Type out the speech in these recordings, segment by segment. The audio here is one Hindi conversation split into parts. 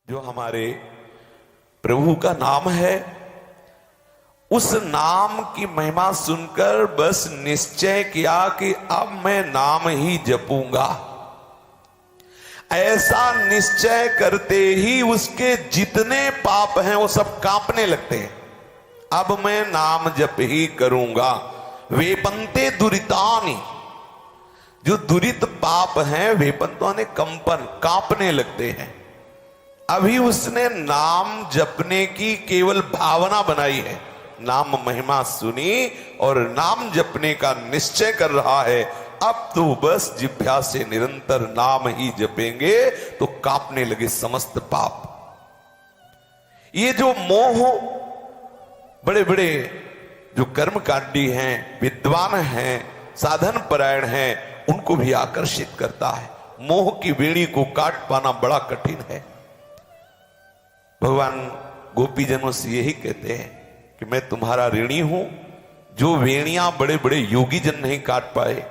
जो हमारे प्रभु का नाम है, उस नाम की महिमा सुनकर बस निश्चय किया कि अब मैं नाम ही जपूंगा। ऐसा निश्चय करते ही उसके जितने पाप हैं वो सब कांपने लगते हैं। अब मैं नाम जप ही करूंगा। वेपंते दुरितानि, जो दुरित पाप हैं वेपंतों ने कंपन कांपने लगते हैं। अभी उसने नाम जपने की केवल भावना बनाई है, नाम महिमा सुनी और नाम जपने का निश्चय कर रहा है। अब तो बस जिह्वा से निरंतर नाम ही जपेंगे तो कांपने लगे समस्त पाप। ये जो मोह बड़े बड़े जो कर्मकांडी हैं, विद्वान हैं, साधन परायण हैं, उनको भी आकर्षित करता है। मोह की बेड़ी को काट पाना बड़ा कठिन है। भगवान गोपीजनों से यही कहते हैं कि मैं तुम्हारा ऋणी हूं। जो वेणियां बड़े बड़े योगी जन नहीं काट पाए,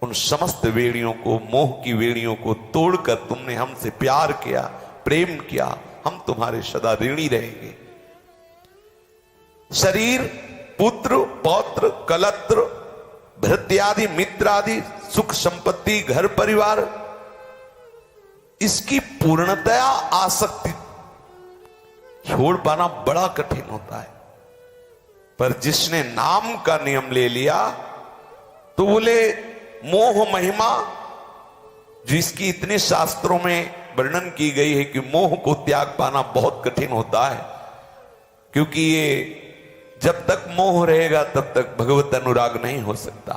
उन समस्त वेणियों को, मोह की वेणियों को तोड़कर तुमने हमसे प्यार किया, प्रेम किया, हम तुम्हारे सदा ऋणी रहेंगे। शरीर, पुत्र, पौत्र, कलत्र, भृत्यादि, मित्रादि, सुख संपत्ति, घर परिवार, इसकी पूर्णतया आसक्ति छोड़ पाना बड़ा कठिन होता है। पर जिसने नाम का नियम ले लिया तो बोले मोह महिमा, जिसकी इतने शास्त्रों में वर्णन की गई है कि मोह को त्याग पाना बहुत कठिन होता है, क्योंकि ये जब तक मोह रहेगा तब तक भगवत अनुराग नहीं हो सकता।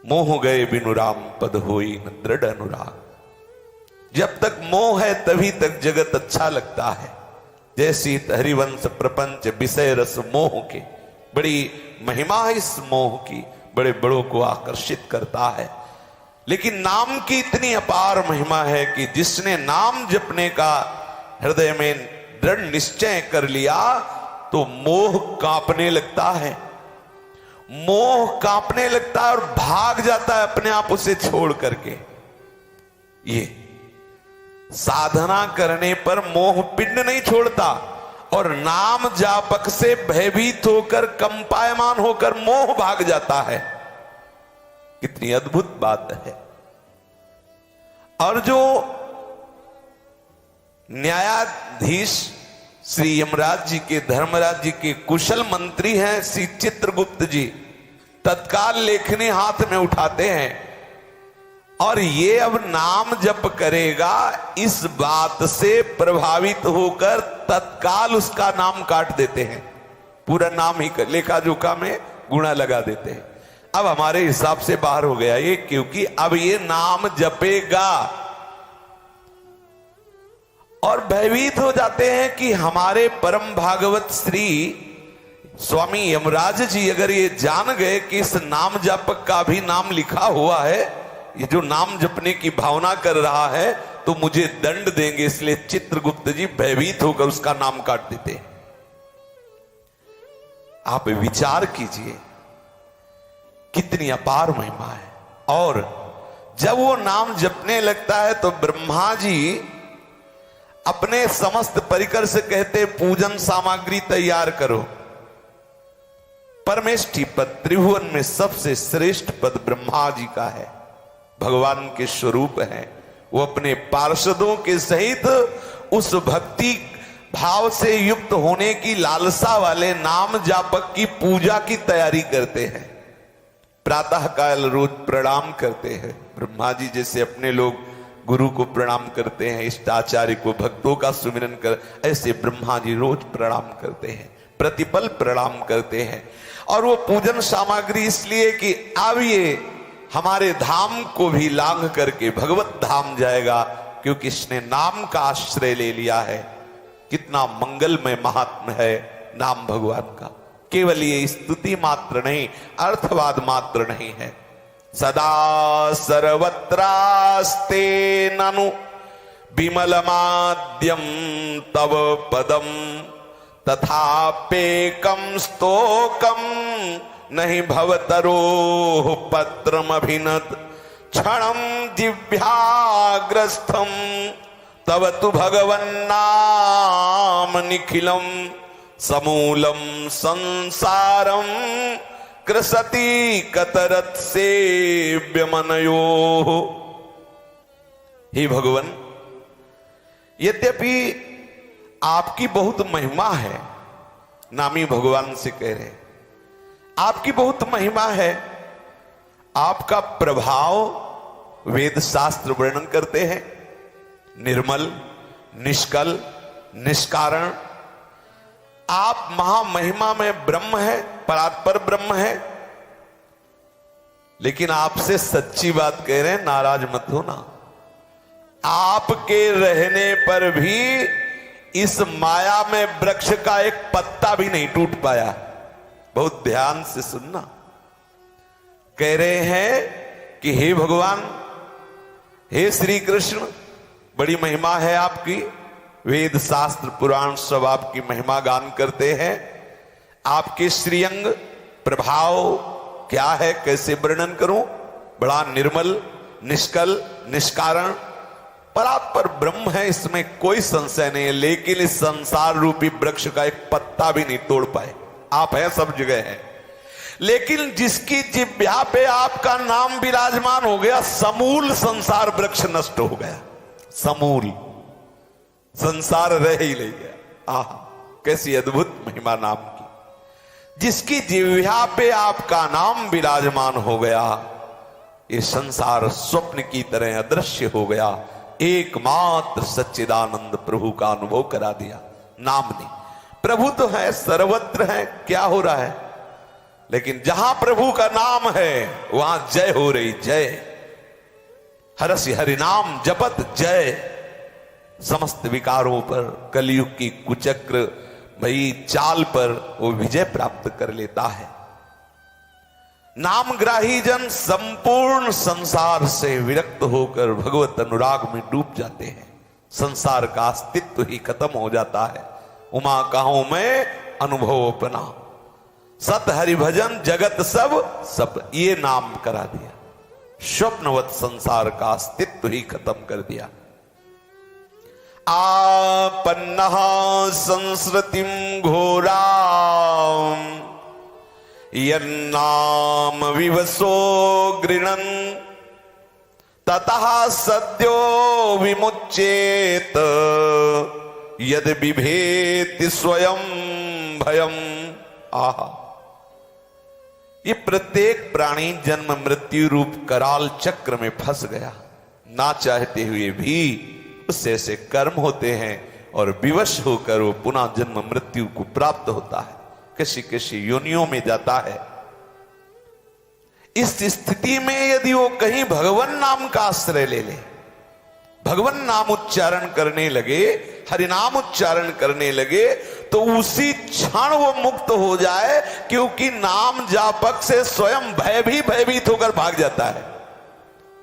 मोह गए बिनु राम पद होई न दृढ़ अनुराग। जब तक मोह है तभी तक जगत अच्छा लगता है। जैसी हरिवंश प्रपंच विषय रस मोह के, बड़ी महिमा है इस मोह की, बड़े बड़ों को आकर्षित करता है। लेकिन नाम की इतनी अपार महिमा है कि जिसने नाम जपने का हृदय में दृढ़ निश्चय कर लिया तो मोह कांपने लगता है। मोह कांपने लगता है और भाग जाता है अपने आप उसे छोड़ करके। ये साधना करने पर मोह पिंड नहीं छोड़ता और नाम जापक से भयभीत होकर, कंपायमान होकर मोह भाग जाता है। कितनी अद्भुत बात है। और जो न्यायाधीश श्री यमराज जी के, धर्मराज जी के कुशल मंत्री हैं श्री चित्रगुप्त जी, तत्काल लेखनी हाथ में उठाते हैं और ये अब नाम जप करेगा, इस बात से प्रभावित होकर तत्काल उसका नाम काट देते हैं। पूरा नाम ही लेखा जोखा में गुणा लगा देते हैं। अब हमारे हिसाब से बाहर हो गया ये, क्योंकि अब ये नाम जपेगा। और भयभीत हो जाते हैं कि हमारे परम भागवत श्री स्वामी यमराज जी अगर ये जान गए कि इस नाम जापक का भी नाम लिखा हुआ है, ये जो नाम जपने की भावना कर रहा है, तो मुझे दंड देंगे। इसलिए चित्रगुप्त जी भयभीत होकर उसका नाम काट देते। आप विचार कीजिए कितनी अपार महिमा है। और जब वो नाम जपने लगता है तो ब्रह्मा जी अपने समस्त परिकर से कहते पूजन सामग्री तैयार करो। परमेष्ठी पद त्रिभुवन में सबसे श्रेष्ठ पद ब्रह्मा जी का है, भगवान के स्वरूप है। वो अपने पार्षदों के सहित उस भक्ति भाव से युक्त होने की लालसा वाले नाम जापक की पूजा की तैयारी करते हैं। प्रातः काल रोज प्रणाम करते हैं। ब्रह्मा जी जैसे अपने लोग गुरु को प्रणाम करते हैं, इष्टाचार्य को, भक्तों का सुमिरन कर, ऐसे ब्रह्मा जी रोज प्रणाम करते हैं, प्रतिपल प्रणाम करते हैं। और वो पूजन सामग्री इसलिए कि अब ये हमारे धाम को भी लांघ करके भगवत धाम जाएगा, क्योंकि इसने नाम का आश्रय ले लिया है। कितना मंगलमय महात्म है नाम भगवान का। केवल ये स्तुति मात्र नहीं, अर्थवाद मात्र नहीं है। सदा सर्वत्रास्ते ननु विमलमाद्यम तव पदम तथापेकम स्तोकम नहीं भवतरोः पत्रमभिनत क्षणम दिव्याग्रस्थम तब तु भगवन्नाम निखिलम समूलम संसारम कृसति कतरत सेव्यमनयो। हे भगवान, यद्यपि आपकी बहुत महिमा है, नामी भगवान से कह रहे आपकी बहुत महिमा है, आपका प्रभाव वेद शास्त्र वर्णन करते हैं, निर्मल निष्कल निष्कारण। आप महामहिमा में ब्रह्म है, परात्पर ब्रह्म है। लेकिन आपसे सच्ची बात कह रहे हैं, नाराज मत होना। आपके रहने पर भी इस माया में वृक्ष का एक पत्ता भी नहीं टूट पाया। बहुत ध्यान से सुनना। कह रहे हैं कि हे भगवान, हे श्री कृष्ण, बड़ी महिमा है आपकी। वेद शास्त्र पुराण सब आपकी महिमा गान करते हैं। आपके श्रीअंग प्रभाव क्या है, कैसे वर्णन करूं। बड़ा निर्मल निष्कल निष्कारण परात्पर ब्रह्म है, इसमें कोई संशय नहीं है। लेकिन इस संसार रूपी वृक्ष का एक पत्ता भी नहीं तोड़ पाए। आप हैं, सब जगह हैं, लेकिन जिसकी जिह्वा पे आपका नाम विराजमान हो गया, समूल संसार वृक्ष नष्ट हो गया। समूल संसार रह ही नहीं गया। आह, कैसी अद्भुत महिमा नाम की। जिसकी जिह्वा पे आपका नाम विराजमान हो गया, ये संसार स्वप्न की तरह अदृश्य हो गया। एकमात्र सच्चिदानंद प्रभु का अनुभव करा दिया। नाम नहीं, प्रभु तो है, सर्वत्र है, क्या हो रहा है, लेकिन जहां प्रभु का नाम है वहां जय हो रही। जय हरसि हरिनाम जपत जय। समस्त विकारों पर, कलयुग की कुचक्र भई चाल पर वो विजय प्राप्त कर लेता है। नामग्राही जन संपूर्ण संसार से विरक्त होकर भगवत अनुराग में डूब जाते हैं। संसार का अस्तित्व ही खत्म हो जाता है। उमा कहो मैं अनुभव अपना, सत हरि भजन जगत सब सब, ये नाम करा दिया। स्वप्नवत संसार का अस्तित्व ही खत्म कर दिया। आपन्नः संस्कृतिम घोराम यन्नाम विवसो गृणन् ततः सद्यो विमुच्येत यद बिभेति स्वयं भयम। आहा, ये प्रत्येक प्राणी जन्म मृत्यु रूप कराल चक्र में फंस गया। ना चाहते हुए भी उससे ऐसे कर्म होते हैं और विवश होकर वो पुनः जन्म मृत्यु को प्राप्त होता है, किसी किसी योनियों में जाता है। इस स्थिति में यदि वो कहीं भगवान नाम का आश्रय ले ले, भगवान नाम उच्चारण करने लगे, हरिनाम उच्चारण करने लगे, तो उसी क्षण वो मुक्त हो जाए, क्योंकि नाम जापक से स्वयं भय भी भयभीत होकर भाग जाता है।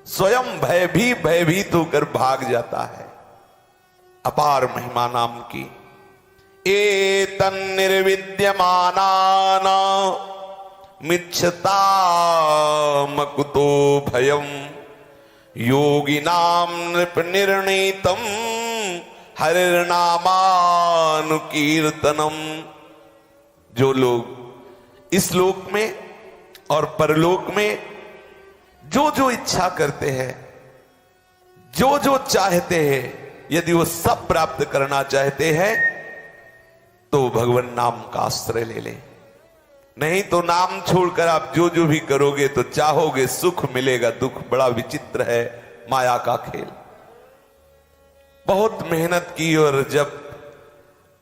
स्वयं भय भी भयभीत होकर भाग जाता है। अपार महिमा नाम की। एतन्निर्विद्यमानाना मिच्छतामकुतो भयम योगिनाम नृप निर्णीतम हरिर्नामानुकीर्तनम। जो लोग इस लोक में और परलोक में जो जो इच्छा करते हैं, जो जो चाहते हैं, यदि वो सब प्राप्त करना चाहते हैं तो भगवान नाम का आश्रय ले ले। नहीं तो नाम छोड़कर आप जो जो भी करोगे तो चाहोगे सुख मिलेगा, दुख। बड़ा विचित्र है माया का खेल। बहुत मेहनत की और जब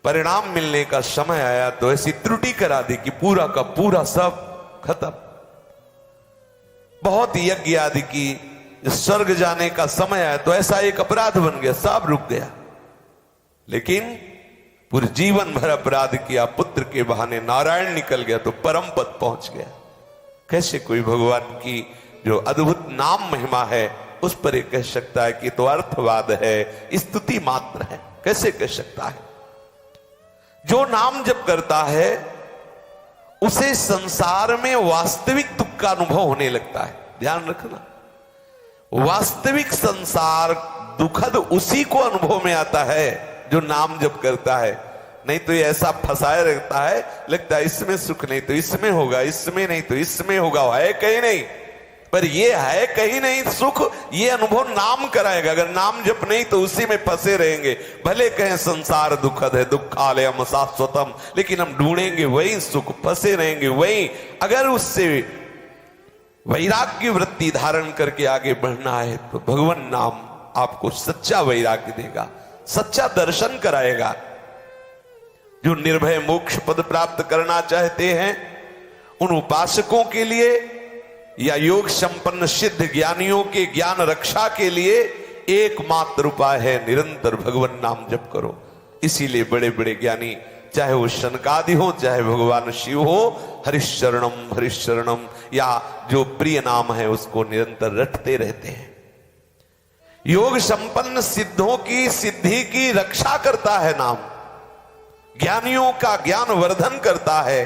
परिणाम मिलने का समय आया तो ऐसी त्रुटि करा दी कि पूरा का पूरा सब खत्म। बहुत यज्ञ आदि की, स्वर्ग जाने का समय आया तो ऐसा एक अपराध बन गया, सब रुक गया। लेकिन पूरे जीवन भर अपराध किया, पुत्र के बहाने नारायण निकल गया तो परम पद पहुंच गया। कैसे कोई भगवान की जो अद्भुत नाम महिमा है उस पर कह सकता है कि तो अर्थवाद है, स्तुति मात्र है? कैसे कह सकता है? जो नाम जप करता है उसे संसार में वास्तविक दुख का अनुभव होने लगता है। ध्यान रखना, वास्तविक संसार दुखद उसी को अनुभव में आता है जो नाम जप करता है। नहीं तो ये ऐसा फंसाया रहता है, लगता है इसमें सुख नहीं तो इसमें होगा, इसमें नहीं तो इसमें होगा, है कहीं नहीं। पर ये है कहीं नहीं सुख, ये अनुभव नाम कराएगा। अगर नाम जप नहीं तो उसी में फंसे रहेंगे। भले कहें संसार दुखद है, दुखालयम शाश्वतम, लेकिन हम ढूंढेंगे वही सुख, फंसे रहेंगे वही। अगर उससे वैराग्य वृत्ति धारण करके आगे बढ़ना है तो भगवान नाम आपको सच्चा वैराग्य देगा, सच्चा दर्शन कराएगा। जो निर्भय मोक्ष पद प्राप्त करना चाहते हैं उन उपासकों के लिए या योग संपन्न सिद्ध ज्ञानियों के ज्ञान रक्षा के लिए एकमात्र उपाय है निरंतर भगवान नाम जप करो। इसीलिए बड़े बड़े ज्ञानी, चाहे वो शनकादि हो, चाहे भगवान शिव हो, हरिशरणम हरिशरणम या जो प्रिय नाम है उसको निरंतर रटते रहते हैं। योग संपन्न सिद्धों की सिद्धि की रक्षा करता है नाम, ज्ञानियों का ज्ञान वर्धन करता है,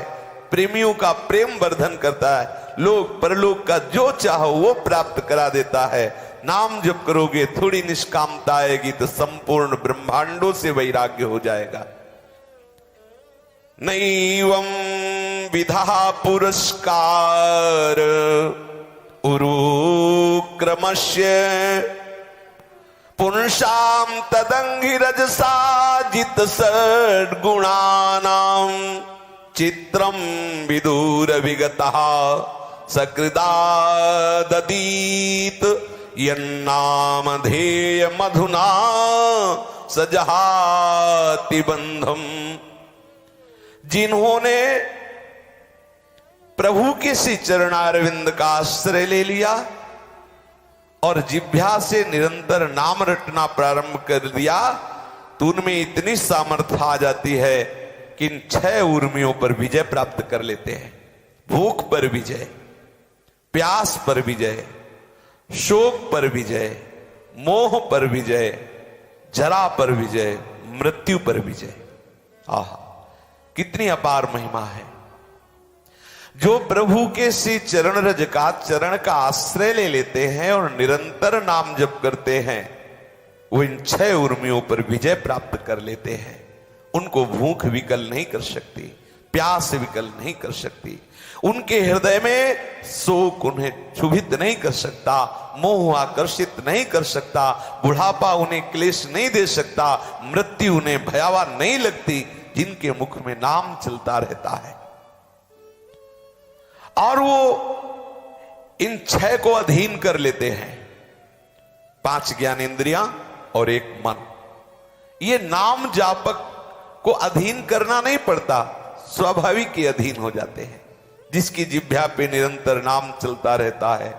प्रेमियों का प्रेम वर्धन करता है, लोक परलोक का जो चाहो वो प्राप्त करा देता है। नाम जप करोगे थोड़ी निष्कामता आएगी तो संपूर्ण ब्रह्मांडों से वैराग्य हो जाएगा। नैवं विधा पुरस्कार उरुक्रमस्य पुंसां तदंगिरजसा जित सद्गुणानां चित्रं विदुर विगतः सकृदा ददीत यन्नामधेय मधुना सजहाति बंधम। जिन्होंने प्रभु के श्री चरणारविंद का आश्रय ले लिया और जिह्वा से निरंतर नाम रटना प्रारंभ कर दिया तो उनमें इतनी सामर्थ्य आ जाती है कि इन 6 उर्मियों पर विजय प्राप्त कर लेते हैं। भूख पर विजय, प्यास पर विजय, शोक पर विजय, मोह पर विजय, जरा पर विजय, मृत्यु पर विजय। आह, कितनी अपार महिमा है। जो प्रभु के श्री चरण रज का चरण का आश्रय ले लेते हैं और निरंतर नाम जप करते हैं वो इन 6 उर्मियों पर विजय प्राप्त कर लेते हैं। उनको भूख विकल नहीं कर सकती, प्यास विकल नहीं कर सकती, उनके हृदय में शोक उन्हें क्षुभित नहीं कर सकता, मोह आकर्षित नहीं कर सकता, बुढ़ापा उन्हें क्लेश नहीं दे सकता, मृत्यु उन्हें भयावह नहीं लगती, जिनके मुख में नाम चलता रहता है। और वो इन 6 को अधीन कर लेते हैं, 5 ज्ञानेंद्रियां और 1 मन। ये नाम जापक को अधीन करना नहीं पड़ता, स्वाभाविक के अधीन हो जाते हैं। जिसकी जिह्वा पे निरंतर नाम चलता रहता है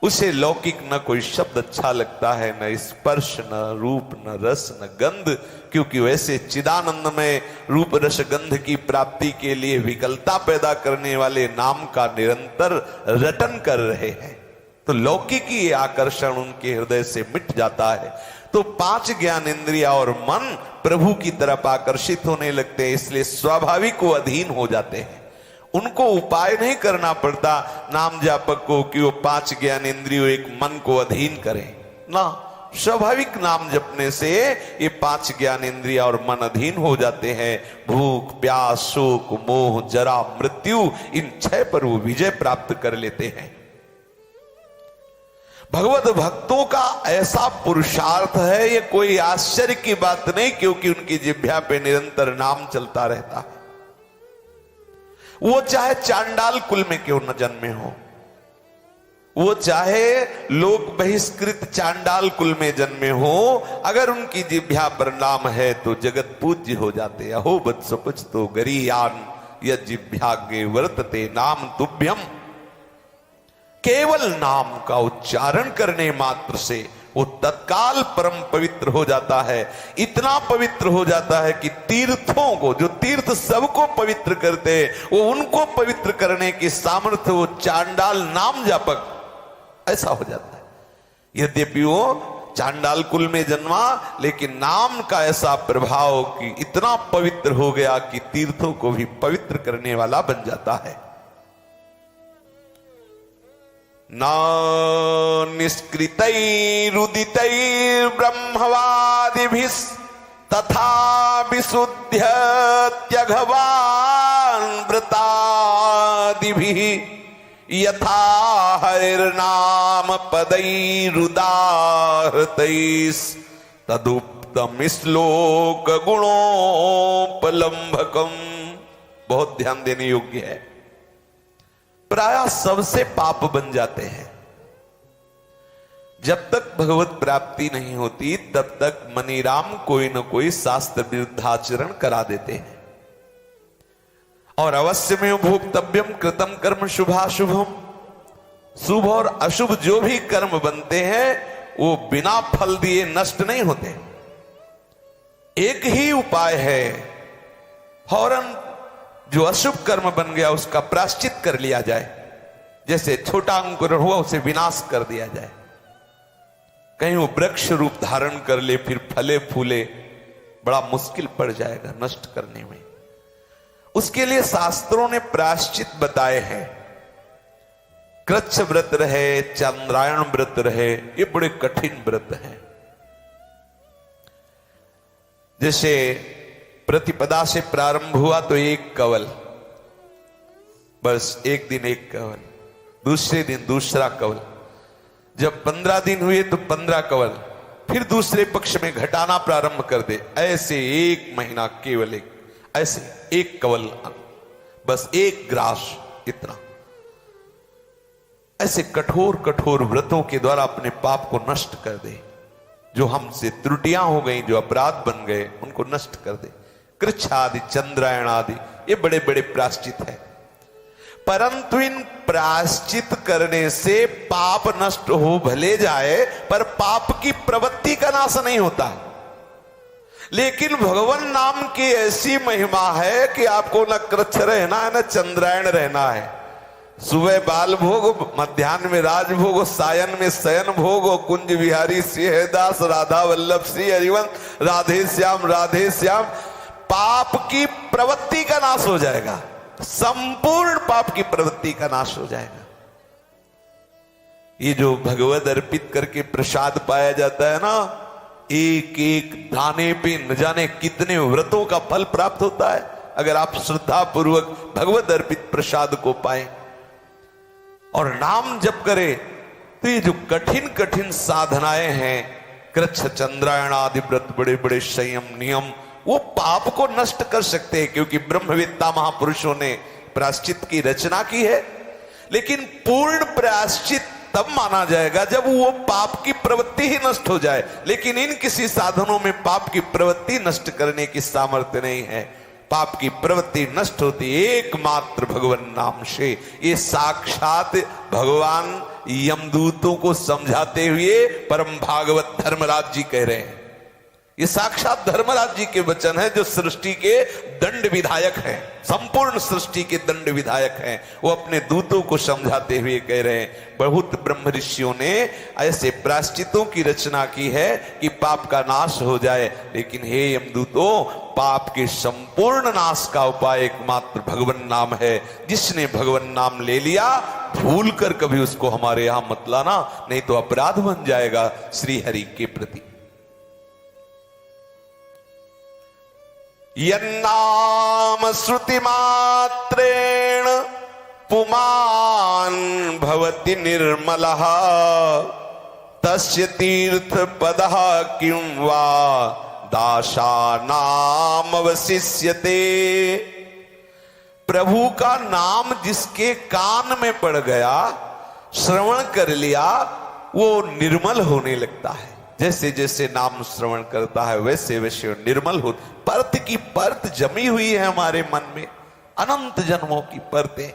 उसे लौकिक न कोई शब्द अच्छा लगता है, न स्पर्श, न रूप, न रस, न गंध, क्योंकि वैसे चिदानंद में रूप रस गंध की प्राप्ति के लिए विकलता पैदा करने वाले नाम का निरंतर रटन कर रहे हैं। तो लौकिकी आकर्षण उनके हृदय से मिट जाता है। तो 5 ज्ञानेंद्रिया और मन प्रभु की तरफ आकर्षित होने लगते हैं, इसलिए स्वाभाविक वो अधीन हो जाते हैं। उनको उपाय नहीं करना पड़ता नाम जापक को कि वो 5 ज्ञानेंद्रियों 1 मन को अधीन करें ना, स्वाभाविक नाम जपने से ये 5 ज्ञानेंद्रिया और मन अधीन हो जाते हैं। भूख, प्यास, शोक, मोह, जरा, मृत्यु, इन 6 पर वो विजय प्राप्त कर लेते हैं। भगवत भक्तों का ऐसा पुरुषार्थ है, ये कोई आश्चर्य की बात नहीं, क्योंकि उनकी जिह्वा पे निरंतर नाम चलता रहता है। वो चाहे चांडाल कुल में क्यों न जन्मे हो, वो चाहे लोक बहिष्कृत चांडाल कुल में जन्मे हो, अगर उनकी जिह्वा पर नाम है तो जगत पूज्य हो जाते। अहो बत्सपुच तो गरीयान यज्जिह्वाग्रे वर्तते नाम तुभ्यम। केवल नाम का उच्चारण करने मात्र से वो तत्काल परम पवित्र हो जाता है। इतना पवित्र हो जाता है कि तीर्थों को, जो तीर्थ सबको पवित्र करते हैं, वो उनको पवित्र करने की सामर्थ्य वो चांडाल नाम जापक ऐसा हो जाता है। यद्यपि वो चांडाल कुल में जन्मा, लेकिन नाम का ऐसा प्रभाव कि इतना पवित्र हो गया कि तीर्थों को भी पवित्र करने वाला बन जाता है। न निष्कृतैरुदितैर्ब्रह्मवादिभिः तथा विशुद्ध्यत्यघवान् व्रतादिभिः यथा हरिर्नाम पदैरुदाहृतैस्तदुक्तम् श्लोक गुणोपलम्भकम। बहुत ध्यान देने योग्य है। प्रायः सबसे पाप बन जाते हैं। जब तक भगवत प्राप्ति नहीं होती तब तक मनीराम कोई न कोई शास्त्र विरुद्धाचरण करा देते हैं। और अवश्य में भोक्तव्यम कृतम कर्म शुभाशुभम। शुभ और अशुभ जो भी कर्म बनते हैं वो बिना फल दिए नष्ट नहीं होते। एक ही उपाय है, फौरन जो अशुभ कर्म बन गया उसका प्रायश्चित कर लिया जाए। जैसे छोटा अंकुरण हुआ उसे विनाश कर दिया जाए। कहीं वो वृक्ष रूप धारण कर ले फिर फले फूले, बड़ा मुश्किल पड़ जाएगा नष्ट करने में। उसके लिए शास्त्रों ने प्रायश्चित बताए हैं। कृच्छ व्रत रहे, चंद्रायण व्रत रहे, ये बड़े कठिन व्रत हैं। जैसे प्रतिपदा से प्रारंभ हुआ तो एक कवल, बस एक दिन एक कवल, दूसरे दिन दूसरा कवल, जब 15 दिन हुए तो 15 कवल, फिर दूसरे पक्ष में घटाना प्रारंभ कर दे। ऐसे एक महीना केवल एक, ऐसे एक कवल, बस एक ग्रास, इतना। ऐसे कठोर कठोर व्रतों के द्वारा अपने पाप को नष्ट कर दे। जो हमसे त्रुटियां हो गई, जो अपराध बन गए, उनको नष्ट कर दे। कृच्छ आदि, चंद्रायण आदि, ये बड़े बड़े प्रायश्चित है। परंतु इन प्रायश्चित करने से पाप नष्ट हो भले जाए, पर पाप की प्रवृत्ति का नाश नहीं होता। लेकिन भगवान नाम की ऐसी महिमा है कि आपको न कृच्छ रहना है न चंद्रायण रहना है। सुबह बाल भोग, मध्याह्न में राजभोग, सायन में शयन भोग, कुंज बिहारी सिंह दास, राधा वल्लभ श्री हरिवंश, राधे श्याम राधे श्याम। पाप की प्रवृत्ति का नाश हो जाएगा, संपूर्ण पाप की प्रवृत्ति का नाश हो जाएगा। ये जो भगवत अर्पित करके प्रसाद पाया जाता है ना, एक एक दाने पे न जाने कितने व्रतों का फल प्राप्त होता है अगर आप श्रद्धा पूर्वक भगवत अर्पित प्रसाद को पाए और नाम जप करें। तो ये जो कठिन कठिन साधनाएं हैं, कृच्छ चंद्रायण आदि व्रत, बड़े बड़े संयम नियम, वो पाप को नष्ट कर सकते हैं, क्योंकि ब्रह्मवेत्ता महापुरुषों ने प्रायश्चित की रचना की है। लेकिन पूर्ण प्रायश्चित तब माना जाएगा जब वो पाप की प्रवृत्ति ही नष्ट हो जाए। लेकिन इन किसी साधनों में पाप की प्रवृत्ति नष्ट करने की सामर्थ्य नहीं है। पाप की प्रवृत्ति नष्ट होती एकमात्र भगवान नाम से। ये साक्षात भगवान यमदूतों को समझाते हुए परम भागवत धर्मराज जी कह रहे हैं। ये साक्षात धर्मराज जी के वचन है, जो सृष्टि के दंड विधायक हैं, संपूर्ण सृष्टि के दंड विधायक हैं। वो अपने दूतों को समझाते हुए कह रहे हैं। बहुत ब्रह्म ऋषियों ने ऐसे प्रायश्चितों की रचना की है कि पाप का नाश हो जाए। लेकिन हे यमदूतों, पाप के संपूर्ण नाश का उपाय एकमात्र भगवान नाम है। जिसने भगवान नाम ले लिया, भूल कर कभी उसको हमारे यहां मत लाना, नहीं तो अपराध बन जाएगा श्री हरि के प्रति। यन्नाम श्रुति मात्रेण पुमान् भवति निर्मलः तस्य तीर्थ पदः किं वा दासानाम अवशिष्यते। प्रभु का नाम जिसके कान में पड़ गया, श्रवण कर लिया, वो निर्मल होने लगता है। जैसे जैसे नाम श्रवण करता है वैसे वैसे निर्मल हो। परत की परत जमी हुई है हमारे मन में, अनंत जन्मों की परतें।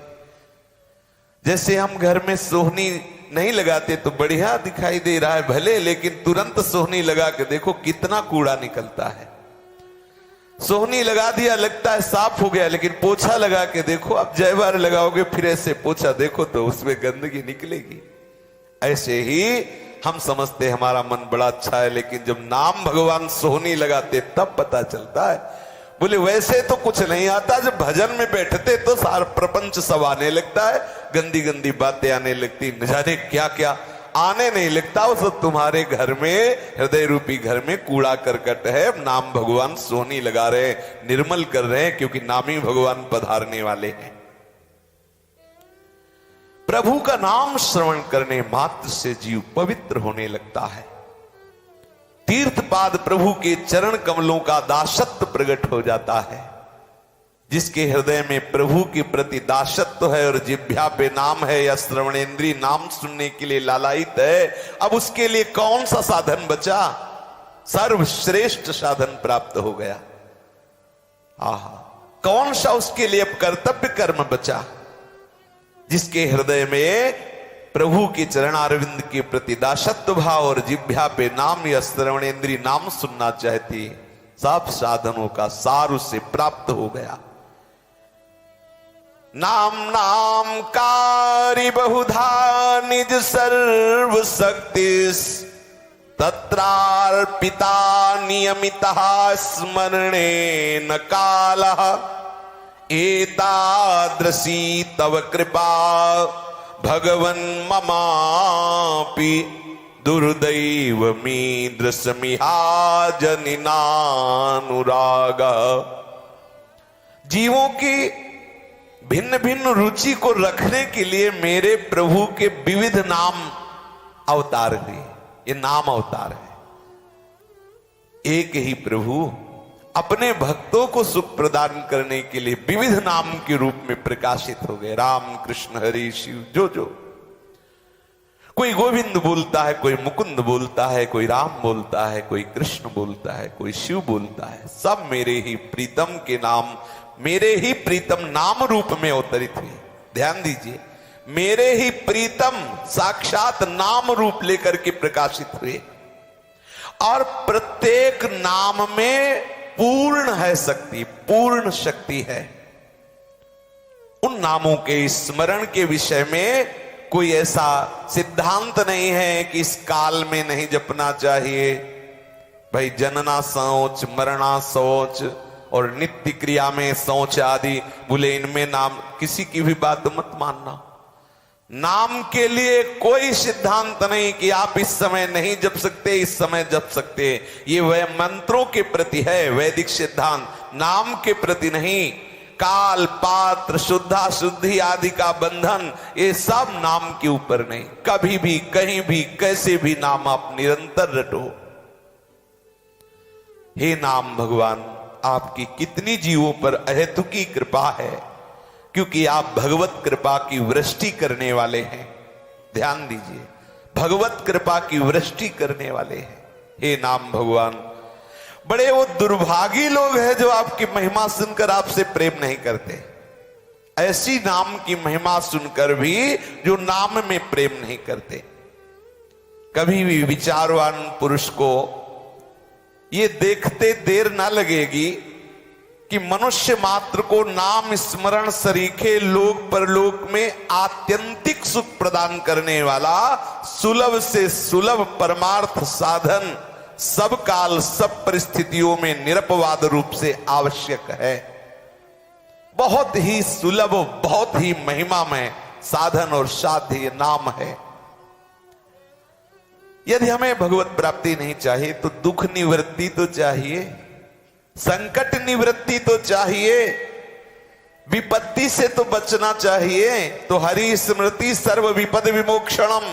जैसे हम घर में सोहनी नहीं लगाते तो बढ़िया दिखाई दे रहा है भले, लेकिन तुरंत सोहनी लगा के देखो कितना कूड़ा निकलता है। सोहनी लगा दिया, लगता है साफ हो गया, लेकिन पोछा लगा के देखो, अब जय बार लगाओगे फिर ऐसे पोछा देखो तो उसमें गंदगी निकलेगी। ऐसे ही हम समझते हमारा मन बड़ा अच्छा है, लेकिन जब नाम भगवान सोहनी लगाते तब पता चलता है बोले वैसे तो कुछ नहीं आता, जब भजन में बैठते तो सारा प्रपंच सब आने लगता है, गंदी गंदी बातें आने लगती, न जाने क्या क्या आने नहीं लगता। वो सब तुम्हारे घर में, हृदय रूपी घर में कूड़ा करकट है। नाम भगवान सोनी लगा रहे हैं, निर्मल कर रहे हैं, क्योंकि नामी भगवान पधारने वाले हैं। प्रभु का नाम श्रवण करने मात्र से जीव पवित्र होने लगता है। तीर्थपाद प्रभु के चरण कमलों का दासत्व प्रकट हो जाता है। जिसके हृदय में प्रभु के प्रति दासत्व है और जिह्वा पे नाम है या श्रवणेंद्रिय नाम सुनने के लिए लालायित है, अब उसके लिए कौन सा साधन बचा? सर्वश्रेष्ठ साधन प्राप्त हो गया। आहा, कौन सा उसके लिए अब कर्तव्य कर्म बचा? जिसके हृदय में प्रभु के चरणारविंद के प्रति दासत्व भाव और जिह्वा पे नाम या श्रवणेंद्रिय नाम सुनना चाहती, सब साधनों का सार उसे प्राप्त हो गया। नाम नाम कारी बहुधा निज सर्व शक्तिस तत्रार्पिता नियमितः स्मरणे न कालः एतादृशी तव कृपा भगवन् ममापि दुर्दैव मीदृशमिहा जनिनानुराग। जीवों की भिन्न भिन्न रुचि को रखने के लिए मेरे प्रभु के विविध नाम अवतार हुए। ये नाम अवतार है। एक ही प्रभु अपने भक्तों को सुख प्रदान करने के लिए विविध नाम के रूप में प्रकाशित हो गए। राम कृष्ण हरि शिव, जो कोई गोविंद बोलता है, कोई मुकुंद बोलता है, कोई राम बोलता है, कोई कृष्ण बोलता है, कोई शिव बोलता है, सब मेरे ही प्रीतम के नाम, मेरे ही प्रीतम नाम रूप में अवतरित हुए। ध्यान दीजिए, मेरे ही प्रीतम साक्षात नाम रूप लेकर के प्रकाशित हुए। और प्रत्येक नाम में पूर्ण है शक्ति, पूर्ण शक्ति है। उन नामों के स्मरण के विषय में कोई ऐसा सिद्धांत नहीं है कि इस काल में नहीं जपना चाहिए। भाई जनना शौच, मरना शौच और नित्य क्रिया में शौच आदि, बोले इनमें नाम, किसी की भी बात मत मानना। नाम के लिए कोई सिद्धांत नहीं कि आप इस समय नहीं जप सकते, इस समय जप सकते। ये वह मंत्रों के प्रति है, वैदिक सिद्धांत, नाम के प्रति नहीं। काल, पात्र, शुद्धा शुद्धि आदि का बंधन, ये सब नाम के ऊपर नहीं। कभी भी, कहीं भी, कैसे भी नाम आप निरंतर रटो। हे नाम भगवान, आपकी कितनी जीवों पर अहेतुकी कृपा है, क्योंकि आप भगवत कृपा की वृष्टि करने वाले हैं। ध्यान दीजिए, भगवत कृपा की वृष्टि करने वाले हैं। हे नाम भगवान, बड़े वो दुर्भागी लोग हैं जो आपकी महिमा सुनकर आपसे प्रेम नहीं करते। ऐसी नाम की महिमा सुनकर भी जो नाम में प्रेम नहीं करते। कभी भी विचारवान पुरुष को ये देखते देर ना लगेगी कि मनुष्य मात्र को नाम स्मरण सरीखे लोक परलोक में आत्यंतिक सुख प्रदान करने वाला सुलभ से सुलभ परमार्थ साधन सब काल सब परिस्थितियों में निरपवाद रूप से आवश्यक है। बहुत ही सुलभ, बहुत ही महिमामय साधन और साध्य नाम है। यदि हमें भगवत प्राप्ति नहीं चाहिए तो दुख निवृत्ति तो चाहिए, संकट निवृत्ति तो चाहिए, विपत्ति से तो बचना चाहिए। तो हरि स्मृति सर्व विपद विमोक्षणम।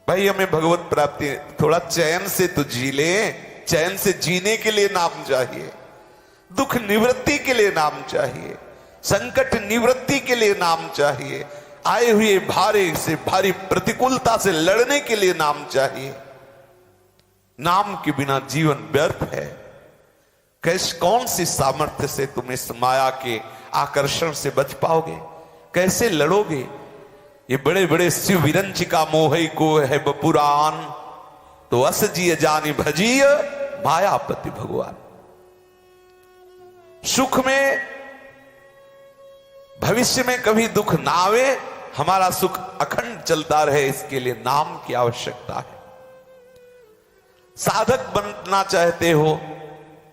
भाई हमें भगवत प्राप्ति, थोड़ा चैन से तो जी ले। चैन से जीने के लिए नाम चाहिए, दुख निवृत्ति के लिए नाम चाहिए, संकट निवृत्ति के लिए नाम चाहिए, आए हुए भारी से भारी प्रतिकूलता से लड़ने के लिए नाम चाहिए। नाम के बिना जीवन व्यर्थ है। कौन सी सामर्थ्य से तुम इस माया के आकर्षण से बच पाओगे? कैसे लड़ोगे? ये बड़े बड़े शिव विरंचिका मोहई को है बपुरान, तो अस जिय जानी भजिय मायापति भगवान। सुख में, भविष्य में कभी दुख ना आवे, हमारा सुख अखंड चलता रहे, इसके लिए नाम की आवश्यकता है। साधक बनना चाहते हो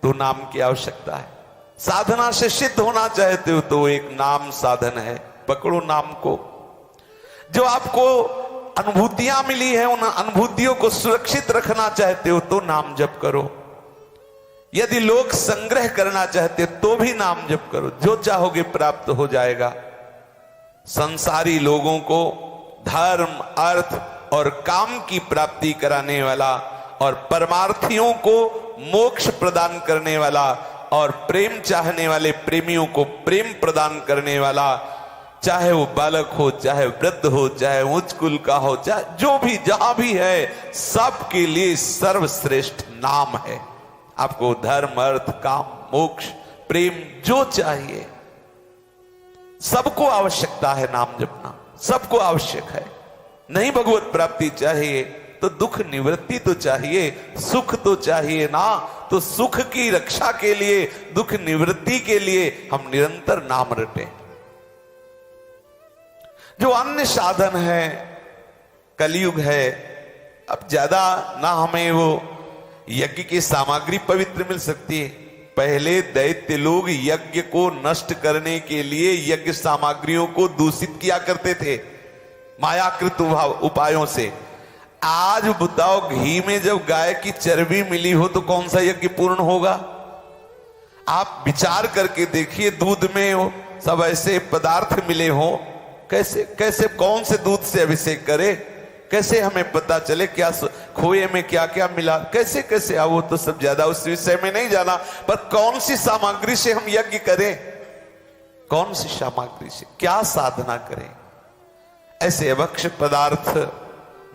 तो नाम की आवश्यकता है। साधना से सिद्ध होना चाहते हो तो एक नाम साधन है, पकड़ो नाम को। जो आपको अनुभूतियां मिली है उन अनुभूतियों को सुरक्षित रखना चाहते हो तो नाम जप करो। यदि लोक संग्रह करना चाहते हो तो भी नाम जप करो, जो चाहोगे प्राप्त हो जाएगा। संसारी लोगों को धर्म, अर्थ और काम की प्राप्ति कराने वाला और परमार्थियों को मोक्ष प्रदान करने वाला और प्रेम चाहने वाले प्रेमियों को प्रेम प्रदान करने वाला, चाहे वो बालक हो, चाहे वृद्ध हो, चाहे उच्च कुल का हो, चाहे जो भी जहां भी है, सबके लिए सर्वश्रेष्ठ नाम है। आपको धर्म, अर्थ, काम, मोक्ष, प्रेम जो चाहिए, सबको आवश्यकता है नाम जपना, सबको आवश्यक है। नहीं भगवत प्राप्ति चाहिए तो दुख निवृत्ति तो चाहिए, सुख तो चाहिए ना। तो सुख की रक्षा के लिए, दुख निवृत्ति के लिए हम निरंतर नाम रटें। जो अन्य साधन है, कलयुग है, अब ज्यादा ना हमें वो यज्ञ की सामग्री पवित्र मिल सकती है। पहले दैत्य लोग यज्ञ को नष्ट करने के लिए यज्ञ सामग्रियों को दूषित किया करते थे मायाकृत उपायों से। आज बताओ, घी में जब गाय की चर्बी मिली हो तो कौन सा यज्ञ पूर्ण होगा? आप विचार करके देखिए, दूध में हो सब ऐसे पदार्थ मिले हो, कैसे कैसे कौन से दूध से अभिषेक करे? कैसे हमें पता चले क्या खोए में क्या क्या मिला? कैसे कैसे वो तो सब ज्यादा उस विषय में नहीं जाना, पर कौन सी सामग्री से हम यज्ञ करें, कौन सी सामग्री से क्या साधना करें? ऐसे अभक्ष पदार्थ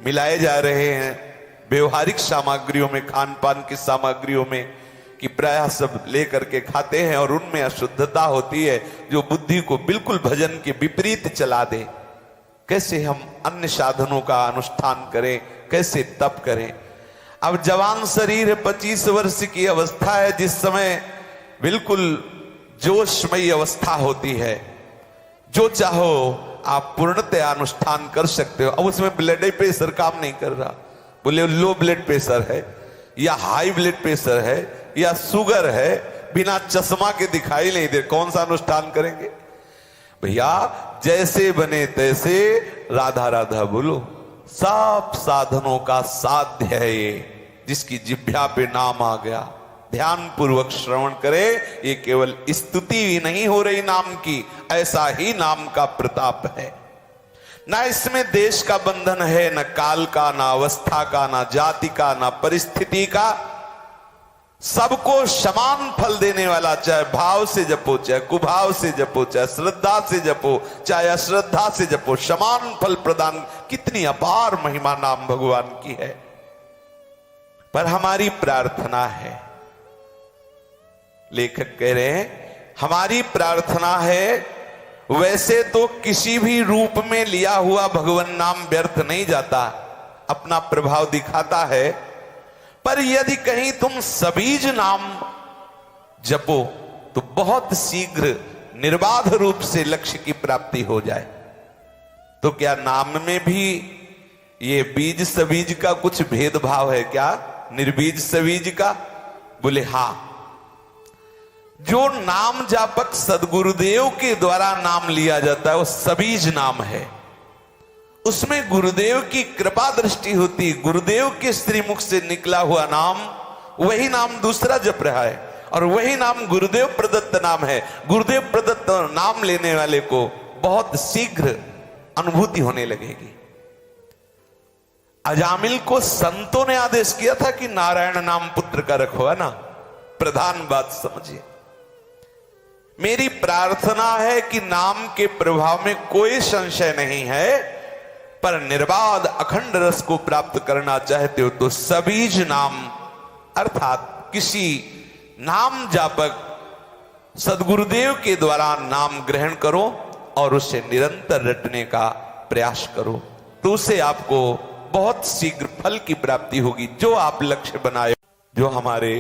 मिलाए जा रहे हैं व्यवहारिक सामग्रियों में, खान पान की सामग्रियों में, कि प्रायः सब लेकर के खाते हैं और उनमें अशुद्धता होती है जो बुद्धि को बिल्कुल भजन के विपरीत चला दे। कैसे हम अन्य साधनों का अनुष्ठान करें, कैसे तप करें? अब जवान शरीर है, 25 वर्ष की अवस्था है, जिस समय बिल्कुल जोशमयी अवस्था होती है, जो चाहो आप पूर्णतः अनुष्ठान कर सकते हो। अब उसमें ब्लड प्रेशर काम नहीं कर रहा, बोले लो ब्लड प्रेशर है या हाई ब्लड प्रेशर है या शुगर है, बिना चश्मा के दिखाई नहीं दे, कौन सा अनुष्ठान करेंगे भैया? जैसे बने तैसे राधा राधा बोलो। सब साधनों का साध्य है ये, जिसकी जिह्वा पे नाम आ गया, ध्यान पूर्वक श्रवण करे। ये केवल स्तुति ही नहीं हो रही नाम की, ऐसा ही नाम का प्रताप है। ना इसमें देश का बंधन है, न काल का, ना अवस्था का, ना जाति का, ना परिस्थिति का। सबको समान फल देने वाला, चाहे भाव से जपो, चाहे कुभाव से जपो, चाहे श्रद्धा से जपो, चाहे अश्रद्धा से जपो, समान फल प्रदान। कितनी अपार महिमा नाम भगवान की है। पर हमारी प्रार्थना है, लेखक कह रहे हैं हमारी प्रार्थना है, वैसे तो किसी भी रूप में लिया हुआ भगवान नाम व्यर्थ नहीं जाता, अपना प्रभाव दिखाता है। पर यदि कहीं तुम सबीज नाम जपो तो बहुत शीघ्र निर्बाध रूप से लक्ष्य की प्राप्ति हो जाए। तो क्या नाम में भी ये बीज सबीज का कुछ भेदभाव है क्या? निर्बीज सबीज का? बोले हां। जो नाम जापक सदगुरुदेव के द्वारा नाम लिया जाता है वो सबीज नाम है। उसमें गुरुदेव की कृपा दृष्टि होती, गुरुदेव के श्रीमुख से निकला हुआ नाम, वही नाम दूसरा जप रहा है और वही नाम गुरुदेव प्रदत्त नाम है। गुरुदेव प्रदत्त नाम लेने वाले को बहुत शीघ्र अनुभूति होने लगेगी। अजामिल को संतों ने आदेश किया था कि नारायण नाम पुत्र का रखो, है ना? प्रधान बात समझिए। मेरी प्रार्थना है कि नाम के प्रभाव में कोई संशय नहीं है, पर निर्बाध अखंड रस को प्राप्त करना चाहते हो तो सबीज नाम अर्थात किसी नाम जापक सदगुरुदेव के द्वारा नाम ग्रहण करो और उसे निरंतर रटने का प्रयास करो, तो उसे आपको बहुत शीघ्र फल की प्राप्ति होगी। जो आप लक्ष्य बनाए, जो हमारे